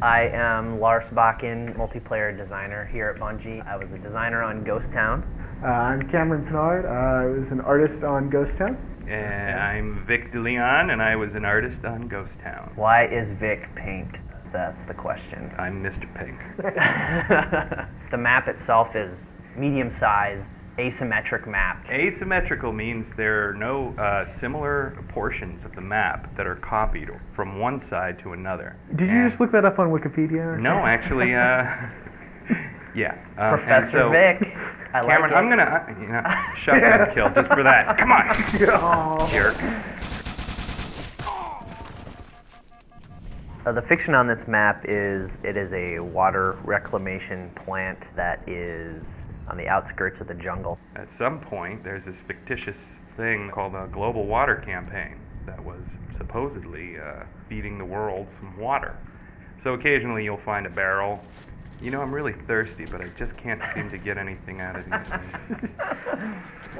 I am Lars Bakken, multiplayer designer here at Bungie. I was a designer on Ghost Town. I'm Cameron Pinard. I was an artist on Ghost Town. And I'm Vic DeLeon, and I was an artist on Ghost Town. Why is Vic pink? That's the question. I'm Mr. Pink. The map itself is medium-sized, asymmetric map. Asymmetrical means there are no similar portions of the map that are copied from one side to another. Did you just look that up on Wikipedia? No, actually, yeah. Professor Vic. I Cameron, like I'm gonna shotgun kill just for that. Come on, jerk. The fiction on this map is it is a water reclamation plant that is on the outskirts of the jungle. At some point, there's this fictitious thing called a global water campaign that was supposedly feeding the world some water. So occasionally you'll find a barrel. You know, I'm really thirsty, but I just can't seem to get anything out of these things.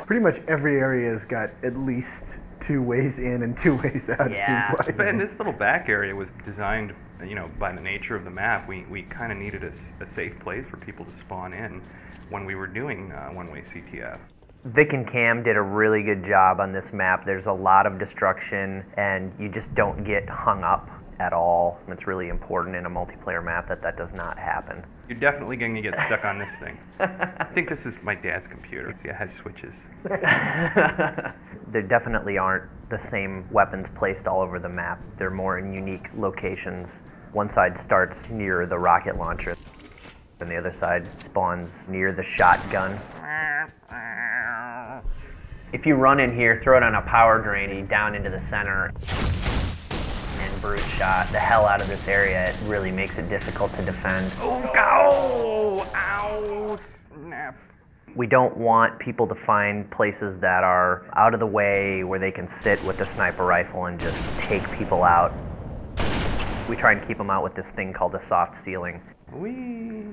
Pretty much every area's got at least 2 ways in and 2 ways out. Yeah. And this little back area was designed, you know, by the nature of the map. We kind of needed a safe place for people to spawn in when we were doing one-way CTF. Vic and Cam did a really good job on this map. There's a lot of destruction, and you just don't get hung up at all. It's really important in a multiplayer map that that does not happen. You're definitely going to get stuck on this thing. I think this is my dad's computer. See, it has switches. There definitely aren't the same weapons placed all over the map. They're more in unique locations. One side starts near the rocket launcher, and the other side spawns near the shotgun. If you run in here, throw it on a power drain down into the center, and brute shot the hell out of this area, it really makes it difficult to defend. Oh, ow, snap. We don't want people to find places that are out of the way where they can sit with a sniper rifle and just take people out. We try and keep them out with this thing called a soft ceiling. Whee!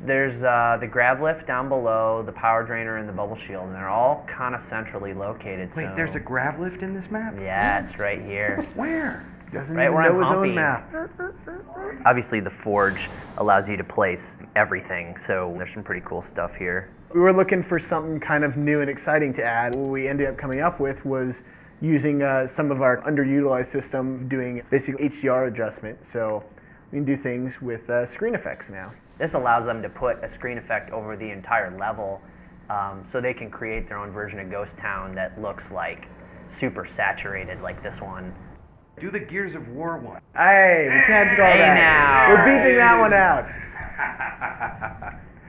There's the grav lift down below, the power drainer, and the bubble shield, and they're all kind of centrally located. Wait, so there's a grav lift in this map? Yeah, it's right here. Where? Doesn't Right even where I'm know his humping. own map. Obviously, the forge allows you to place everything, so there's some pretty cool stuff here. We were looking for something kind of new and exciting to add. What we ended up coming up with was using some of our underutilized system doing basically HDR adjustment. So we can do things with screen effects now. This allows them to put a screen effect over the entire level, so they can create their own version of Ghost Town that looks like super saturated, like this one. Do the Gears of War one. Hey, we can't do all Hey that. now. We're beating that one out.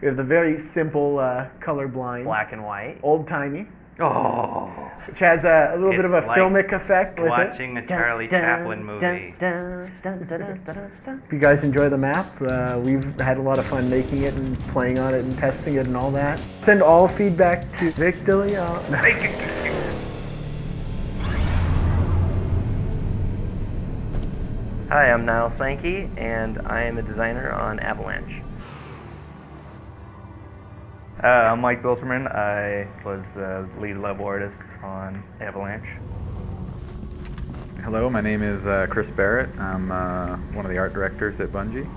We have the very simple colorblind, Black and white. old-timey, Oh. which has a little bit It's of a like filmic effect with it. Watching a Charlie Chaplin movie. If you guys enjoy the map, we've had a lot of fun making it and playing on it and testing it and all that. Send all feedback to Vic DeLeon. Hi, I'm Niall Sankey, and I am a designer on Avalanche. I'm Mike Bilterman. I was the lead level artist on Avalanche. Hello, my name is Chris Barrett. I'm one of the art directors at Bungie.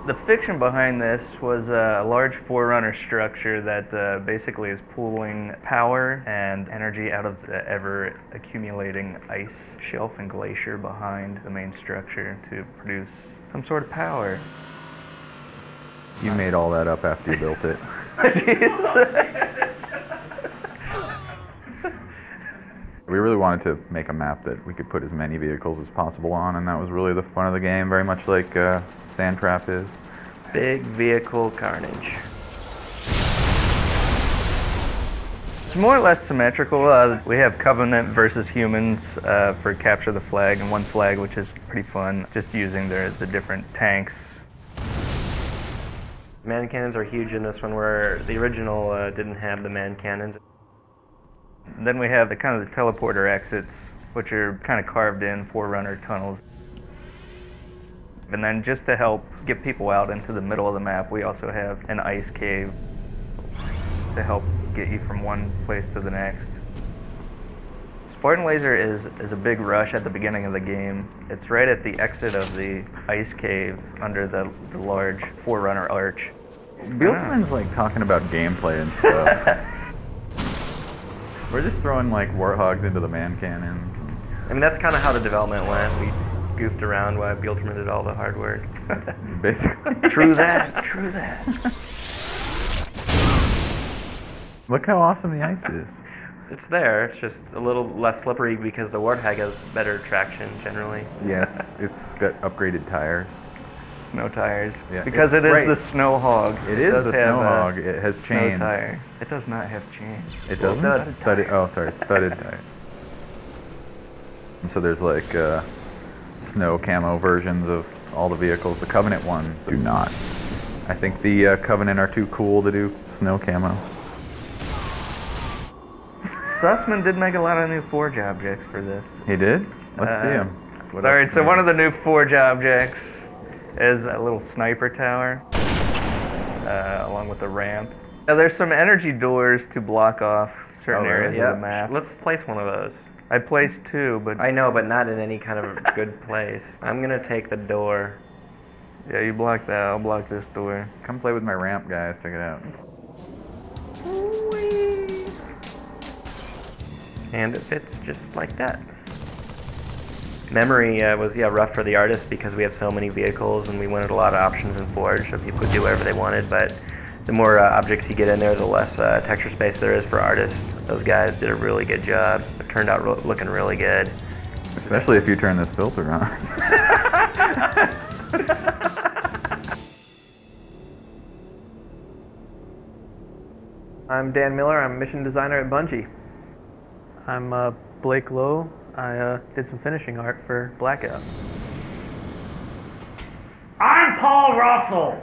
The fiction behind this was a large forerunner structure that basically is pooling power and energy out of the ever-accumulating ice shelf and glacier behind the main structure to produce some sort of power. You made all that up after you built it. We really wanted to make a map that we could put as many vehicles as possible on, and that was really the fun of the game, very much like Sand Trap is. Big vehicle carnage. It's more or less symmetrical. We have Covenant versus humans for Capture the Flag, and one flag, which is pretty fun, just using the different tanks. Man cannons are huge in this one, where the original didn't have the man cannons. Then we have the kind of the teleporter exits, which are kind of carved in forerunner tunnels. And then just to help get people out into the middle of the map, we also have an ice cave to help get you from one place to the next. Sport and Laser is a big rush at the beginning of the game. It's right at the exit of the ice cave under the large Forerunner arch. Bieltman's like talking about gameplay and stuff. We're just throwing like warthogs into the man cannons. I mean, that's kind of how the development went. We goofed around while Bieltman did all the hard work. Basically. True that, true that. Look how awesome the ice is. It's there, it's just a little less slippery because the Warthog has better traction generally. Yes, it's got upgraded tires. Snow tires. Yeah, because it is right. the Snow Hog. It is the Snow Hog. It has chains. Snow tire. It does not have chains. It doesn't? Studded, oh, sorry, studded tires. And so there's like snow camo versions of all the vehicles. The Covenant ones do not. I think the Covenant are too cool to do snow camo. Sussman did make a lot of new Forge objects for this. He did? Let's see him. Alright, so one of the new Forge objects is a little sniper tower, along with a ramp. Now, there's some energy doors to block off certain areas of the map. Let's place one of those. I placed 2, but... I know, but not in any kind of good place. I'm gonna take the door. Yeah, you block that, I'll block this door. Come play with my ramp, guys. Check it out. And it fits just like that. Memory was rough for the artists because we have so many vehicles and we wanted a lot of options in Forge so people could do whatever they wanted, but the more objects you get in there, the less texture space there is for artists. Those guys did a really good job. It turned out looking really good. Especially if you turn this filter on. I'm Dan Miller. I'm a mission designer at Bungie. I'm Blake Lowe. I did some finishing art for Blackout. I'm Paul Russell.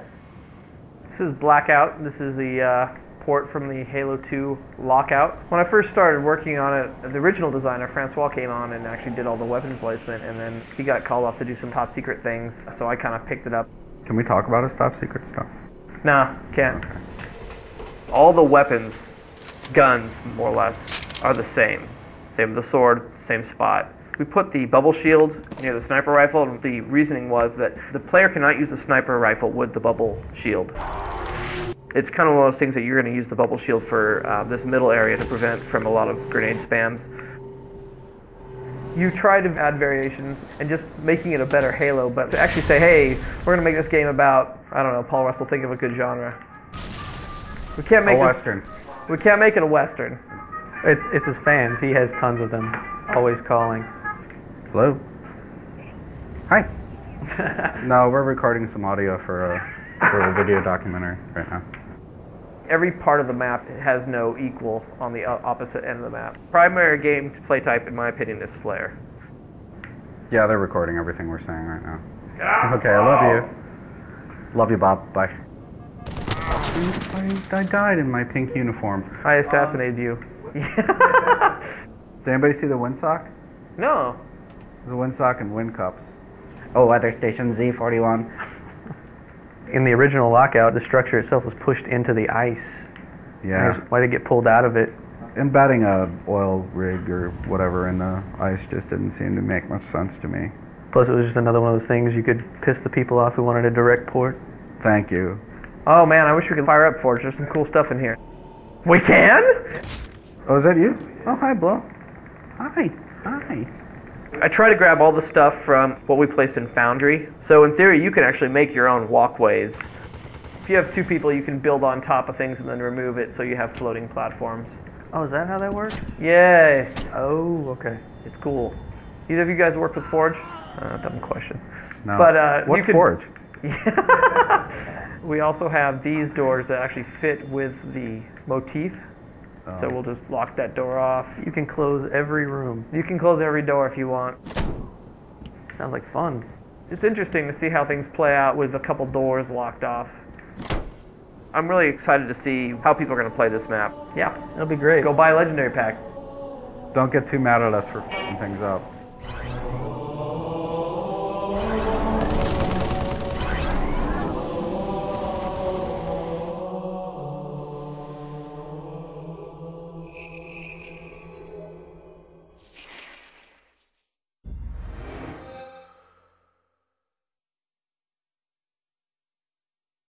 This is Blackout. This is the port from the Halo 2 Lockout. When I first started working on it, the original designer, Francois, came on and actually did all the weapon placement, and then he got called off to do some top secret things, so I kind of picked it up. Can we talk about his top secret stuff? Nah, can't. All the weapons, guns, more or less, are the same. Same with the sword, same spot. We put the bubble shield near the sniper rifle, and the reasoning was that the player cannot use the sniper rifle with the bubble shield. It's kind of one of those things that you're going to use the bubble shield for this middle area to prevent from a lot of grenade spams. You try to add variations and just making it a better Halo, but to actually say, hey, we're going to make this game about, I don't know, Paul Russell, think of a good genre. We can't make a Western. We can't make it a Western. It's his fans. He has tons of them, always calling. Hello? Hi. No, we're recording some audio for a video documentary right now. Every part of the map has no equal on the opposite end of the map. Primary game play type, in my opinion, is Flare. Yeah, they're recording everything we're saying right now. Okay, I love you. Love you, Bob. Bye. I died in my pink uniform. I assassinated you. Did anybody see the windsock? No. The windsock and wind cups. Oh, weather station Z41. In the original Lockout, the structure itself was pushed into the ice. Yeah. Why did it get pulled out of it? Embedding a oil rig or whatever in the ice just didn't seem to make much sense to me. Plus, it was just another one of those things you could piss the people off who wanted a direct port. Thank you. Oh man, I wish we could fire up Forge. There's some cool stuff in here. We can? Oh, is that you? Oh, hi, Blo. Hi. Hi. I try to grab all the stuff from what we placed in Foundry. So in theory, you can actually make your own walkways. If you have 2 people, you can build on top of things and then remove it so you have floating platforms. Oh, is that how that works? Yay! Oh, okay. It's cool. Either of you guys work with Forge? Dumb question. No. But what's Forge? We also have these doors that actually fit with the motif. Oh. So we'll just lock that door off. You can close every room. You can close every door if you want. Sounds like fun. It's interesting to see how things play out with a couple doors locked off. I'm really excited to see how people are going to play this map. Yeah, it'll be great. Go buy a Legendary Pack. Don't get too mad at us for f***ing things up.